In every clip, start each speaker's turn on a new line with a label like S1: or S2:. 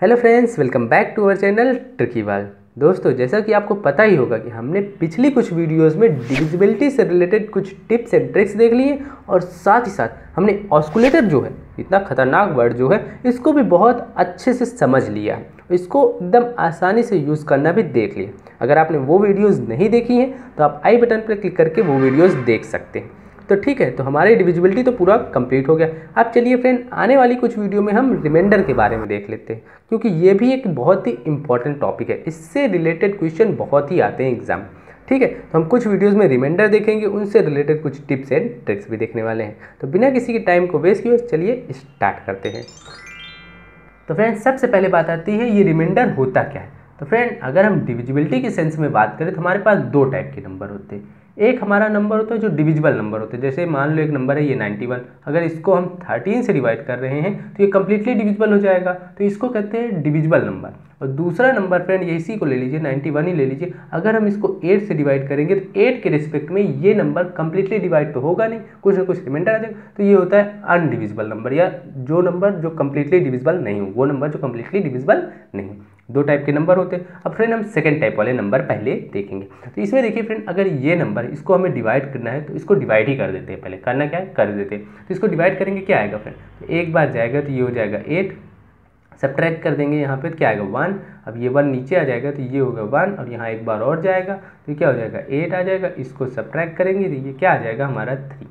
S1: Hello friends, welcome back to our channel ट्रिकीवाल। दोस्तों, जैसा कि आपको पता ही होगा कि हमने पिछली कुछ वीडियोस में डिविजिबिलिटी से रिलेटेड कुछ टिप्स एंड ट्रिक्स देख लिए और साथ ही साथ हमने ऑस्कुलेटर जो है, इतना खतरनाक वर्ड जो है, इसको भी बहुत अच्छे से समझ लिया है। इसको एकदम आसानी से यूज़ करना भी देख लिया। अगर आपने वो वीडियोज़ नहीं देखी हैं तो आप आई बटन पर क्लिक करके वो वीडियोज़ देख सकते हैं। तो ठीक है, तो हमारी डिविजिबिलिटी तो पूरा कंप्लीट हो गया। अब चलिए फ्रेंड, आने वाली कुछ वीडियो में हम रिमाइंडर के बारे में देख लेते हैं, क्योंकि ये भी एक बहुत ही इंपॉर्टेंट टॉपिक है। इससे रिलेटेड क्वेश्चन बहुत ही आते हैं एग्जाम। ठीक है, तो हम कुछ वीडियोस में रिमाइंडर देखेंगे, उनसे रिलेटेड कुछ टिप्स एंड ट्रिक्स भी देखने वाले हैं। तो बिना किसी के टाइम को वेस्ट किए चलिए स्टार्ट करते हैं। तो फ्रेंड, सबसे पहले बात आती है ये रिमाइंडर होता क्या है। तो फ्रेंड, अगर हम डिविजिबिलिटी के सेंस में बात करें तो हमारे पास दो टाइप के नंबर होते हैं। एक हमारा नंबर होता है जो डिविजिबल नंबर होते हैं। जैसे मान लो एक नंबर है ये 91, अगर इसको हम 13 से डिवाइड कर रहे हैं तो ये कम्प्लीटली डिविजिबल हो जाएगा, तो इसको कहते हैं डिविजिबल नंबर। और दूसरा नंबर फ्रेंड ये इसी को ले लीजिए, 91 ही ले लीजिए, अगर हम इसको 8 से डिवाइड करेंगे तो 8 के रिस्पेक्ट में ये नंबर कम्प्लीटली डिवाइड तो होगा नहीं, कुछ ना कुछ रिमाइंडर आ जाएगा, तो ये होता है अनडिविजिबल नंबर, या जो नंबर जो कम्प्लीटली डिविजिबल नहीं हो, वो नंबर जो कम्प्लीटली डिविजिबल नहीं हो। दो टाइप के नंबर होते हैं। अब फ्रेंड हम सेकंड टाइप वाले नंबर पहले देखेंगे। तो इसमें देखिए फ्रेंड, अगर ये नंबर इसको हमें डिवाइड करना है तो इसको डिवाइड ही कर देते हैं। पहले करना क्या है, कर देते हैं। तो इसको डिवाइड करेंगे, क्या आएगा फ्रेंड, तो एक बार जाएगा तो ये हो जाएगा 8, सब्ट्रैक्ट कर देंगे यहाँ पे तो क्या आएगा 1। अब ये 1 नीचे आ जाएगा तो ये होगा 1, और यहाँ एक बार और जाएगा तो क्या हो जाएगा 8 आ जाएगा। इसको सब्ट्रैक्ट करेंगे तो ये क्या आ जाएगा हमारा 3।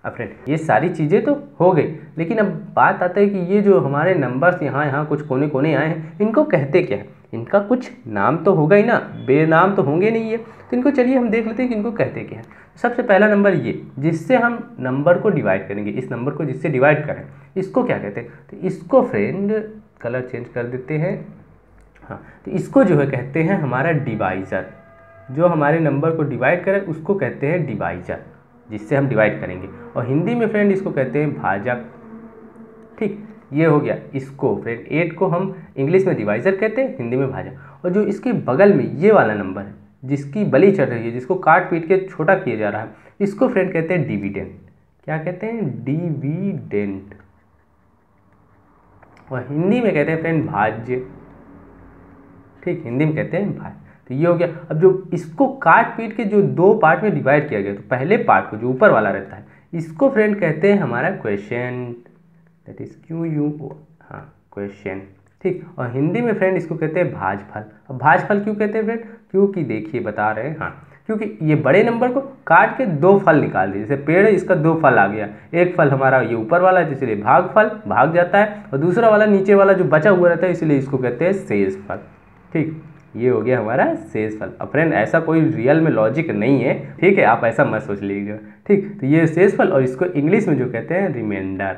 S1: अब फ्रेंड ये सारी चीज़ें तो हो गई, लेकिन अब बात आता है कि ये जो हमारे नंबर्स यहाँ कुछ कोने कोने आए हैं, इनको कहते क्या है। इनका कुछ नाम तो होगा ही ना, बेनाम तो होंगे नहीं ये। तो इनको चलिए हम देख लेते हैं कि इनको कहते क्या है। सबसे पहला नंबर ये, जिससे हम नंबर को डिवाइड करेंगे, इस नंबर को जिससे डिवाइड करें, इसको क्या कहते हैं। तो इसको फ्रेंड कलर चेंज कर देते हैं, हाँ, तो इसको जो है कहते हैं हमारा डिवाइज़र। जो हमारे नंबर को डिवाइड करे उसको कहते हैं डिवाइज़र, जिससे हम डिवाइड करेंगे। और हिंदी में फ्रेंड इसको कहते हैं भाजक। ठीक, ये हो गया। इसको फ्रेंड 8 को हम इंग्लिश में डिवाइज़र कहते हैं, हिंदी में भाजक। और जो इसके बगल में ये वाला नंबर है, जिसकी बली चढ़ रही है, जिसको काट पीट के छोटा किया जा रहा है, इसको फ्रेंड कहते हैं डिविडेंड। क्या कहते हैं, डिविडेंड। और हिंदी में कहते हैं फ्रेंड भाज्य। ठीक, हिंदी में कहते हैं भाज्य। तो ये हो गया। अब जो इसको काट पीट के जो दो पार्ट में डिवाइड किया गया, तो पहले पार्ट को जो ऊपर वाला रहता है, इसको फ्रेंड कहते हैं हमारा क्वेश्चन, दैट इज QUO, हाँ क्वेश्चन। ठीक, और हिंदी में फ्रेंड इसको कहते हैं भाजफल। अब भाजफल क्यों कहते हैं फ्रेंड, क्योंकि देखिए बता रहे हैं, हाँ, क्योंकि ये बड़े नंबर को काट के दो फल निकाल दिए। जैसे पेड़ है, इसका दो फल आ गया, एक फल हमारा ये ऊपर वाला है इसलिए भागफल, भाग जाता है, और दूसरा वाला नीचे वाला जो बचा हुआ रहता है इसलिए इसको कहते हैं शेष फल। ठीक, ये हो गया हमारा शेष फल। अब फ्रेंड ऐसा कोई रियल में लॉजिक नहीं है, ठीक है, आप ऐसा मत सोच लीजिएगा। ठीक, तो ये शेष फल, और इसको इंग्लिश में जो कहते हैं रिमाइंडर।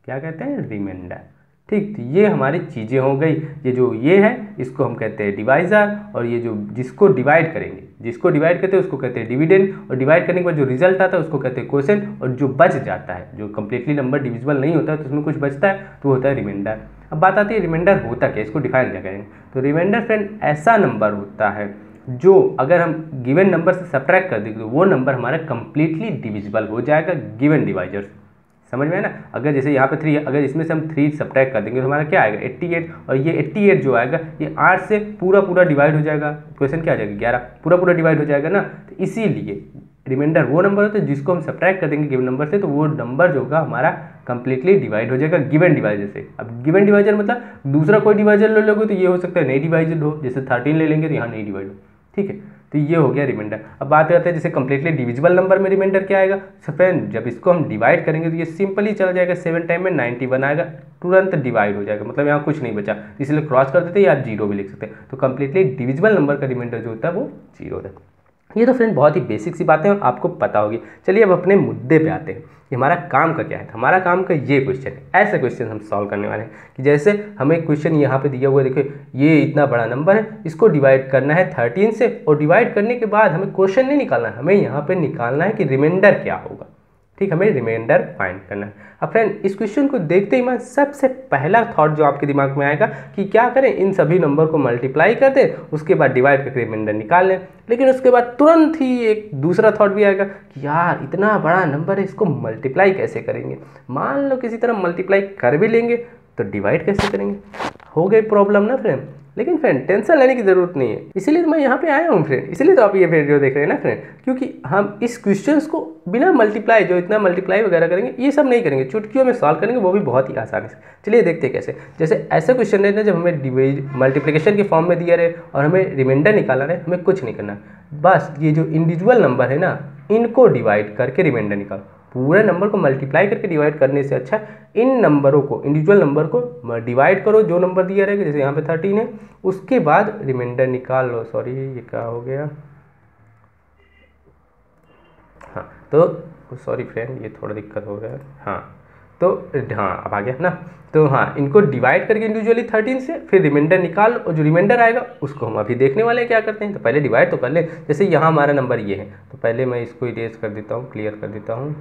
S1: क्या कहते हैं, रिमाइंडर। ठीक, तो ये हमारी चीज़ें हो गई। ये जो ये है इसको हम कहते हैं डिवाइज़र, और ये जो जिसको डिवाइड करेंगे, जिसको डिवाइड करते हैं उसको कहते हैं डिविडेंड, और डिवाइड करने के बाद जो रिजल्ट आता है उसको कहते हैं क्वोशेंट, और जो बच जाता है, जो कम्प्लीटली नंबर डिविजिबल नहीं होता है तो उसमें कुछ बचता है तो होता है रिमाइंडर। अब बात आती है रिमाइंडर होता क्या, इसको डिफाइन क्या करेंगे। तो रिमाइंडर फ्रेंड ऐसा नंबर होता है जो अगर हम गिवन नंबर से सब्ट्रैक्ट कर देंगे तो वो नंबर हमारा कम्प्लीटली डिविजिबल हो जाएगा गिवन डिवाइजर से। समझ में है ना। अगर जैसे यहाँ पे 3 है, अगर इसमें से हम 3 सब्ट्रैक्ट कर देंगे तो हमारा क्या आएगा 88, और ये 88 जो आएगा ये 8 से पूरा डिवाइड हो जाएगा। क्वेश्चन क्या आ जाएगा 11, पूरा डिवाइड हो जाएगा ना। तो इसीलिए रिमाइंडर वो नंबर होता है जिसको हम सब्ट्रैक्ट कर देंगे गिवन नंबर से, तो वो नंबर जो होगा हमारा कंप्लीटली डिवाइड हो जाएगा गिवन डिवाइजर से। अब गिवन डिवाइजर मतलब दूसरा कोई डिवाइजर ले लोगे तो ये हो सकता है नहीं डिवाइजर हो, जैसे 13 ले लेंगे तो यहाँ नहीं डिवाइड हो। ठीक है, तो ये हो गया रिमाइंडर। अब बात करते हैं जैसे कंप्लीटली डिविजिबल नंबर में रिमाइंडर क्या आएगा। सो फ्रेंड जब इसको हम डिवाइड करेंगे तो ये सिंपली चला जाएगा 7 टाइम में 91 आएगा, तुरंत डिवाइड हो जाएगा, मतलब यहाँ कुछ नहीं बचा, इसलिए क्रॉस कर देते हैं, या आप 0 भी लिख सकते हैं। तो कंप्लीटली डिविजिबल नंबर का रिमाइंडर जो होता है वो 0 होता है। ये तो फ्रेंड बहुत ही बेसिक सी बातें और आपको पता होगी। चलिए अब अपने मुद्दे पे आते हैं कि हमारा काम का क्या है। हमारा काम का ये क्वेश्चन है, ऐसे क्वेश्चन हम सॉल्व करने वाले हैं कि जैसे हमें क्वेश्चन यहाँ पे दिया हुआ है, देखिए ये इतना बड़ा नंबर है, इसको डिवाइड करना है 13 से, और डिवाइड करने के बाद हमें क्वेश्चन नहीं निकालना है, हमें यहाँ पे निकालना है कि रिमाइंडर क्या होगा। ठीक, हमें रिमाइंडर फाइंड करना है। अब फ्रेंड इस क्वेश्चन को देखते ही मैं सबसे पहला थॉट जो आपके दिमाग में आएगा कि क्या करें, इन सभी नंबर को मल्टीप्लाई कर दें, उसके बाद डिवाइड करके रिमाइंडर निकाल लें। लेकिन उसके बाद तुरंत ही एक दूसरा थॉट भी आएगा कि यार इतना बड़ा नंबर है, इसको मल्टीप्लाई कैसे करेंगे। मान लो किसी तरह मल्टीप्लाई कर भी लेंगे तो डिवाइड कैसे करेंगे? हो गई प्रॉब्लम ना फ्रेंड। लेकिन फ्रेंड टेंशन लेने की ज़रूरत नहीं है, इसीलिए तो मैं यहाँ पे आया हूँ फ्रेंड, इसीलिए तो आप ये वीडियो देख रहे हैं ना फ्रेंड, क्योंकि हम इस क्वेश्चंस को बिना मल्टीप्लाई, जो इतना मल्टीप्लाई वगैरह करेंगे ये सब नहीं करेंगे, चुटकियों में सॉल्व करेंगे, वो भी बहुत ही आसानी से। चलिए देखते हैं कैसे। जैसे ऐसा क्वेश्चन है ना, जब हमें डिवाइड मल्टीप्लिकेशन के फॉर्म में दिया रहे और हमें रिमाइंडर निकालना रहे, हमें कुछ नहीं करना, बस ये जो इंडिविजुअल नंबर है ना, इनको डिवाइड करके रिमाइंडर निकालो। पूरे नंबर को मल्टीप्लाई करके डिवाइड करने से अच्छा इन नंबरों को, इंडिविजुअल नंबर को डिवाइड करो, जो नंबर दिया रहेगा, जैसे यहाँ पे 13 है, उसके बाद रिमाइंडर निकाल लो। सॉरी ये क्या हो गया, हाँ तो सॉरी फ्रेंड ये थोड़ा दिक्कत हो रहा है, हाँ तो हाँ अब आ गया ना। तो हाँ, इनको डिवाइड करके इंडिविजुअली 13 से फिर रिमाइंडर निकाल, और जो रिमाइंडर आएगा उसको हम अभी देखने वाले हैं क्या करते हैं। तो पहले डिवाइड तो कर ले, जैसे यहाँ हमारा नंबर ये है, तो पहले मैं इसको इरेज कर देता हूँ, क्लियर कर देता हूँ,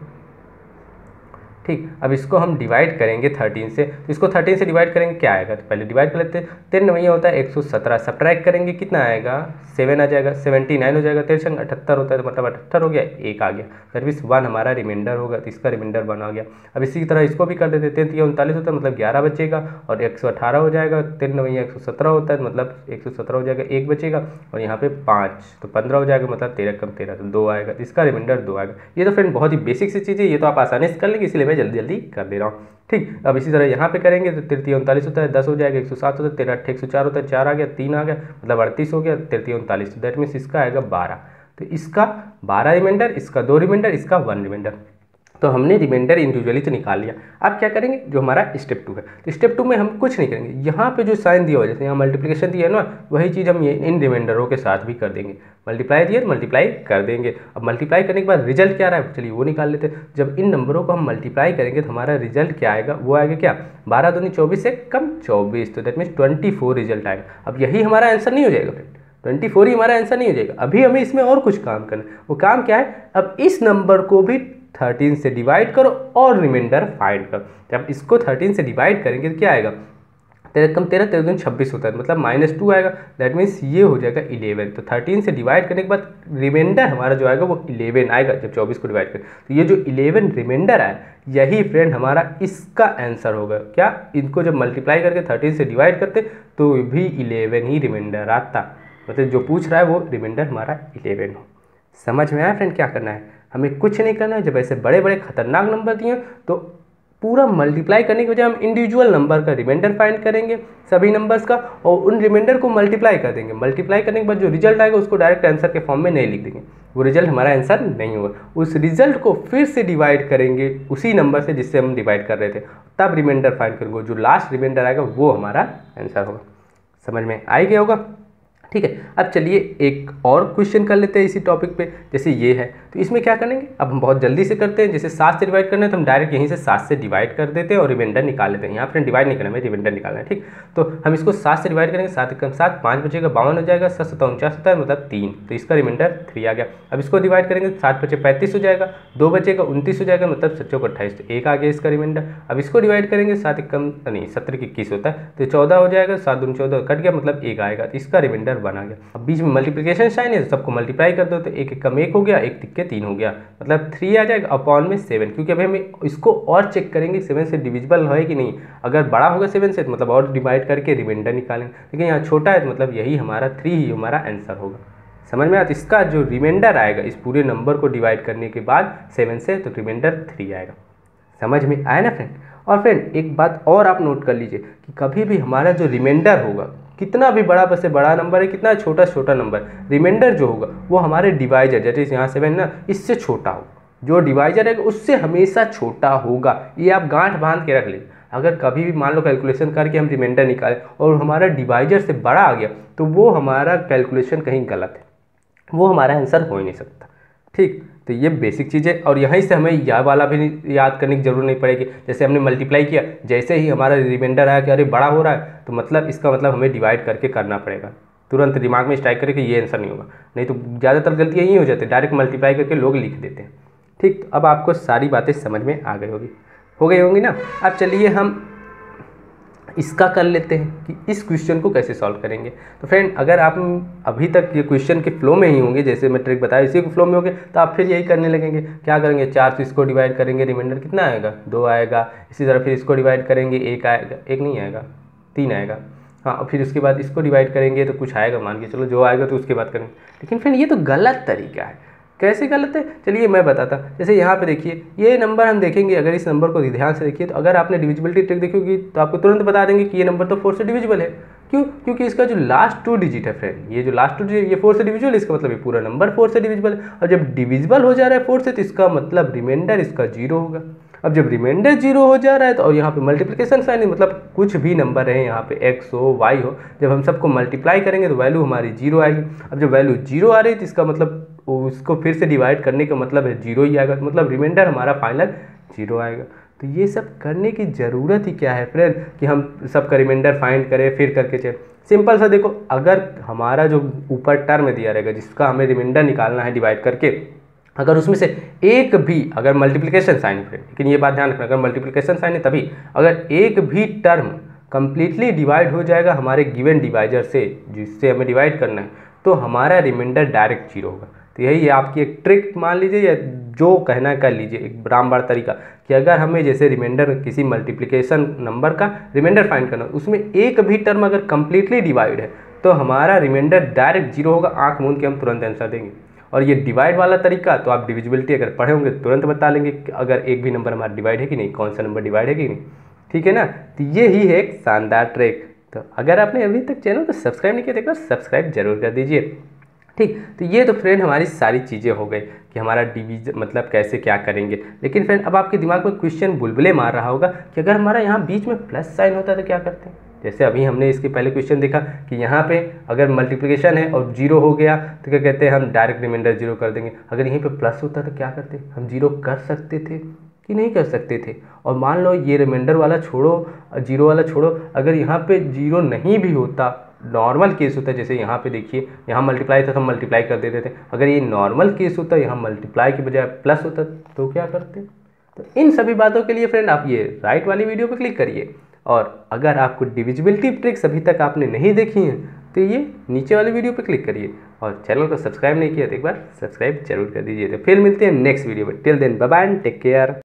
S1: ठीक। अब इसको हम डिवाइड करेंगे 13 से, तो इसको 13 से डिवाइड करेंगे, क्या आएगा? तो पहले डिवाइड कर लेते हैं। 13 वही होता है 117, सब्ट्रैक्ट करेंगे कितना आएगा? 7 आ जाएगा, 79 हो जाएगा, 13 78 होता है, तो मतलब 78 हो गया, 1 आ गया, सर्विस 1 हमारा रिमाइंडर होगा, तो इसका रिमाइंडर 1 आ गया। अब इसी तरह इसको भी कर देते हैं, 39 होता है मतलब 11 बचेगा, और 118 हो जाएगा, 13 वही 117 होता है, मतलब 117 हो जाएगा, 1 बचेगा, और यहाँ पे 5 तो 15 हो जाएगा, मतलब 13 कम 13 तो 2 आएगा, इसका रिमाइंडर 2 आएगा। ये तो फ्रेंड बहुत ही बेसिक सी चीज़ है, ये तो आप आसानी से कर लेंगे, इसलिए मैं जल्दी जल्दी कर दे रहा हूँ, ठीक। अब इसी तरह यहाँ पे करेंगे तो 39 होता है, 10 हो जाएगा, 107 होता है, 13 8 104 होता है, 4 आ गया, 3 आ गया, मतलब 38 हो गया, 39, तो दैट मीन्स इसका आएगा 12। तो इसका 12 रिमाइंडर, इसका 2 रिमाइंडर, इसका 1 रिमाइंडर। तो हमने रिमाइंडर इंडिविजुअली तो निकाल लिया। अब क्या करेंगे, जो हमारा स्टेप 2 है, तो स्टेप 2 में हम कुछ नहीं करेंगे, यहाँ पे जो साइन दिया हुआ, जैसे यहाँ मल्टीप्लिकेशन दिया है ना, वही चीज़ हम ये इन रिमाइंडरों के साथ भी कर देंगे। मल्टीप्लाई दिया तो मल्टीप्लाई कर देंगे। अब मल्टीप्लाई करने के बाद रिजल्ट क्या रहा है, चलिए वो निकाल लेते हैं। जब इन नंबरों को हम मल्टीप्लाई करेंगे तो हमारा रिजल्ट क्या आएगा, वो आएगा क्या, 12 दूनी 24 से कम 24, तो दैट मीन्स 24 रिजल्ट आएगा। अब यही हमारा आंसर नहीं हो जाएगा फ्रेंड, 24 ही हमारा आंसर नहीं हो जाएगा, अभी हमें इसमें और कुछ काम करना है। वो काम क्या है, अब इस नंबर को भी 13 से डिवाइड करो और रिमाइंडर फाइंड करो। जब इसको 13 से डिवाइड करेंगे तो क्या आएगा, 13 कम 13, 13 दूनी 26 होता है, मतलब -2 आएगा, दैट मीन्स ये हो जाएगा 11। तो 13 से डिवाइड करने के बाद रिमाइंडर हमारा जो आएगा वो 11 आएगा, जब 24 को डिवाइड करें तो ये जो 11 रिमाइंडर आया, यही फ्रेंड हमारा इसका आंसर होगा। क्या, इनको जब मल्टीप्लाई करके 13 से डिवाइड करते तो भी 11 ही रिमाइंडर आता, मतलब जो पूछ रहा है वो रिमाइंडर हमारा 11 हो। समझ में आया फ्रेंड क्या करना है, हमें कुछ नहीं करना है। जब ऐसे बड़े बड़े खतरनाक नंबर दिए तो पूरा मल्टीप्लाई करने के बजाय हम इंडिविजुअल नंबर का रिमाइंडर फाइंड करेंगे, सभी नंबर्स का, और उन रिमाइंडर को मल्टीप्लाई कर देंगे। मल्टीप्लाई करने के बाद जो रिजल्ट आएगा उसको डायरेक्ट आंसर के फॉर्म में नहीं लिख देंगे, वो रिजल्ट हमारा आंसर नहीं होगा। उस रिजल्ट को फिर से डिवाइड करेंगे उसी नंबर से जिससे हम डिवाइड कर रहे थे, तब रिमाइंडर फाइंड करेंगे, जो लास्ट रिमाइंडर आएगा वो हमारा आंसर होगा। समझ में आ गया होगा, ठीक है। अब चलिए एक और क्वेश्चन कर लेते हैं इसी टॉपिक पे, जैसे ये है, तो इसमें क्या करेंगे, अब हम बहुत जल्दी से करते हैं। जैसे 7 से डिवाइड करना है तो हम डायरेक्ट यहीं से 7 से डिवाइड कर देते हैं और रिमाइंडर निकाल लेते हैं। यहाँ फ्रेंड डिवाइड नहीं करना है, रिमाइंडर निकालना है, ठीक। तो हम इसको 7 से डिवाइड करेंगे, 7 कम 7 5 बचेगा, 52 हो जाएगा, 7 7 49 होता है, मतलब 3, तो इसका रिमाइंडर 3 आ गया। अब इसको डिवाइड करेंगे 7 बचे 35 हो जाएगा, 2 बचेगा 29 हो जाएगा, मतलब 7 चौक 28, तो 1 आ गया इसका रिमाइंडर। अब इसको डिवाइड करेंगे 7 कम नहीं 17 21 होता है, तो 14 हो जाएगा, 7 दूनी 14 कट गया, मतलब 1 आएगा, तो इसका रिमाइंडर 1 आ गया। अब बीच में मल्टीप्लिकेशन साइन है, सबको मल्टीप्लाई कर दो, तो 1 1 कम 1 हो गया, 1 तिक्के 3 हो गया, मतलब 3 आ जाएगा अपॉन में 7, क्योंकि अभी हम इसको और चेक करेंगे 7 से डिविजिबल है कि नहीं। अगर बड़ा होगा 7 से तो मतलब और डिवाइड करके रिमाइंडर निकालेंगे, लेकिन यहाँ छोटा है तो मतलब यही हमारा 3 ही हमारा आंसर होगा। समझ में आता, इसका जो रिमाइंडर आएगा इस पूरे नंबर को डिवाइड करने के बाद 7 से, तो रिमाइंडर 3 आएगा। समझ में आया ना फ्रेंड। और फ्रेंड एक बात और आप नोट कर लीजिए कि कभी भी हमारा जो रिमाइंडर होगा, कितना भी बड़ा से बड़ा नंबर है, कितना छोटा छोटा नंबर, रिमाइंडर जो होगा वो हमारे डिवाइजर, जैसे यहाँ 7 ना, इससे छोटा होगा। जो डिवाइजर है उससे हमेशा छोटा होगा, ये आप गांठ बांध के रख लीजिए। अगर कभी भी मान लो कैलकुलेशन करके हम रिमाइंडर निकालें और हमारा डिवाइजर से बड़ा आ गया, तो वो हमारा कैलकुलेशन कहीं गलत है, वो हमारा आंसर हो ही नहीं सकता, ठीक। तो ये बेसिक चीज़ है, और यहीं से हमें यह वाला भी याद करने की जरूरत नहीं पड़ेगी। जैसे हमने मल्टीप्लाई किया, जैसे ही हमारा रिमाइंडर आया कि अरे बड़ा हो रहा है, तो मतलब इसका मतलब हमें डिवाइड करके करना पड़ेगा। तुरंत दिमाग में स्ट्राइक करे कि ये आंसर नहीं होगा, नहीं तो ज़्यादातर गलतियाँ यही हो जाती है, डायरेक्ट मल्टीप्लाई करके लोग लिख देते हैं, ठीक। तो अब आपको सारी बातें समझ में आ गई होगी ना। अब चलिए हम इसका कर लेते हैं कि इस क्वेश्चन को कैसे सॉल्व करेंगे। तो फ्रेंड अगर आप अभी तक ये क्वेश्चन के फ्लो में ही होंगे, जैसे मैं ट्रिक बताया इसी के फ्लो में होंगे, तो आप फिर यही करने लगेंगे। क्या करेंगे, 4 से इसको डिवाइड करेंगे, रिमाइंडर कितना आएगा, 2 आएगा। इसी तरह फिर इसको डिवाइड करेंगे, 1 आएगा, 1 नहीं आएगा, 3 आएगा। हाँ, और फिर उसके बाद इसको डिवाइड करेंगे तो कुछ आएगा, मान के चलो जो आएगा तो उसके बाद करेंगे। लेकिन फ्रेंड ये तो गलत तरीका है। कैसे गलत है, चलिए मैं बताता। जैसे यहाँ पे देखिए ये नंबर हम देखेंगे, अगर इस नंबर को ध्यान से देखिए तो अगर आपने डिविजिबिलिटी ट्रिक देखी होगी तो आपको तुरंत बता देंगे कि ये नंबर तो 4 से डिविजिबल है। क्यों, क्योंकि इसका जो लास्ट 2 डिजिट है फ्रेंड, ये जो लास्ट 2 डिजिट ये 4 से डिविजिबल है, इसका मतलब ये पूरा नंबर 4 से डिविजिबल है। और जब डिविजिबल हो जा रहा है 4 से तो इसका मतलब रिमाइंडर इसका 0 होगा। अब जब रिमाइंडर 0 हो जा रहा है तो और यहाँ पे मल्टीप्लिकेशन साइन है, मतलब कुछ भी नंबर रहे यहाँ पे x हो y हो, जब हम सबको मल्टीप्लाई करेंगे तो वैल्यू हमारी 0 आएगी। अब जब वैल्यू 0 आ रही है तो इसका मतलब उसको फिर से डिवाइड करने का मतलब है 0 ही आएगा, मतलब रिमाइंडर हमारा फाइनल 0 आएगा। तो ये सब करने की ज़रूरत ही क्या है फ्रेंड कि हम सबका रिमाइंडर फाइंड करें फिर करके चलें। सिंपल सा देखो, अगर हमारा जो ऊपर टर्म दिया रहेगा जिसका हमें रिमाइंडर निकालना है डिवाइड करके, अगर उसमें से एक भी अगर मल्टीप्लिकेशन साइन है, लेकिन ये बात ध्यान रखना अगर मल्टीप्लिकेशन साइन है तभी, अगर एक भी टर्म कंप्लीटली डिवाइड हो जाएगा हमारे गिवन डिवाइजर से जिससे हमें डिवाइड करना है, तो हमारा रिमाइंडर डायरेक्ट 0 होगा। तो यही है आपकी एक ट्रिक मान लीजिए, या जो कहना कर लीजिए, एक रामबाण तरीका कि अगर हमें जैसे रिमाइंडर किसी मल्टीप्लिकेशन नंबर का रिमाइंडर फाइंड करना, उसमें एक भी टर्म अगर कंप्लीटली डिवाइड है तो हमारा रिमाइंडर डायरेक्ट 0 होगा। आंख मूंद के हम तुरंत आंसर देंगे। और ये डिवाइड वाला तरीका तो आप डिविजिबिलिटी अगर पढ़े होंगे तुरंत बता लेंगे कि अगर एक भी नंबर हमारा डिवाइड है कि नहीं, कौन सा नंबर डिवाइड है कि नहीं। ठीक है ना, तो ये ही है एक शानदार ट्रिक। तो अगर आपने अभी तक चैनल को सब्सक्राइब नहीं किया तो एक बार सब्सक्राइब जरूर कर दीजिए। ठीक, तो ये तो फ्रेंड हमारी सारी चीज़ें हो गई कि हमारा डिवीजन मतलब कैसे क्या करेंगे। लेकिन फ्रेंड अब आपके दिमाग में क्वेश्चन बुलबुले मार रहा होगा कि अगर हमारा यहाँ बीच में प्लस साइन होता है तो क्या करते हैं। जैसे अभी हमने इसके पहले क्वेश्चन देखा कि यहाँ पे अगर मल्टीप्लिकेशन है और 0 हो गया तो क्या कहते हैं, हम डायरेक्ट रिमाइंडर 0 कर देंगे। अगर यहीं पे प्लस होता तो क्या करते, हम 0 कर सकते थे कि नहीं कर सकते थे। और मान लो ये रिमाइंडर वाला छोड़ो, 0 वाला छोड़ो, अगर यहाँ पे 0 नहीं भी होता, नॉर्मल केस होता है, जैसे यहाँ पे देखिए यहाँ मल्टीप्लाई था तो हम मल्टीप्लाई कर देते थे, अगर ये नॉर्मल केस होता यहाँ मल्टीप्लाई के बजाय प्लस होता तो क्या करते। तो इन सभी बातों के लिए फ्रेंड आप ये राइट वाली वीडियो पर क्लिक करिए। और अगर आपको डिविजिबिलिटी ट्रिक्स अभी तक आपने नहीं देखी हैं तो ये नीचे वाली वीडियो पर क्लिक करिए। और चैनल को सब्सक्राइब नहीं किया तो एक बार सब्सक्राइब जरूर कर दीजिए। तो फिर मिलते हैं नेक्स्ट वीडियो में। Till then bye bye and take care.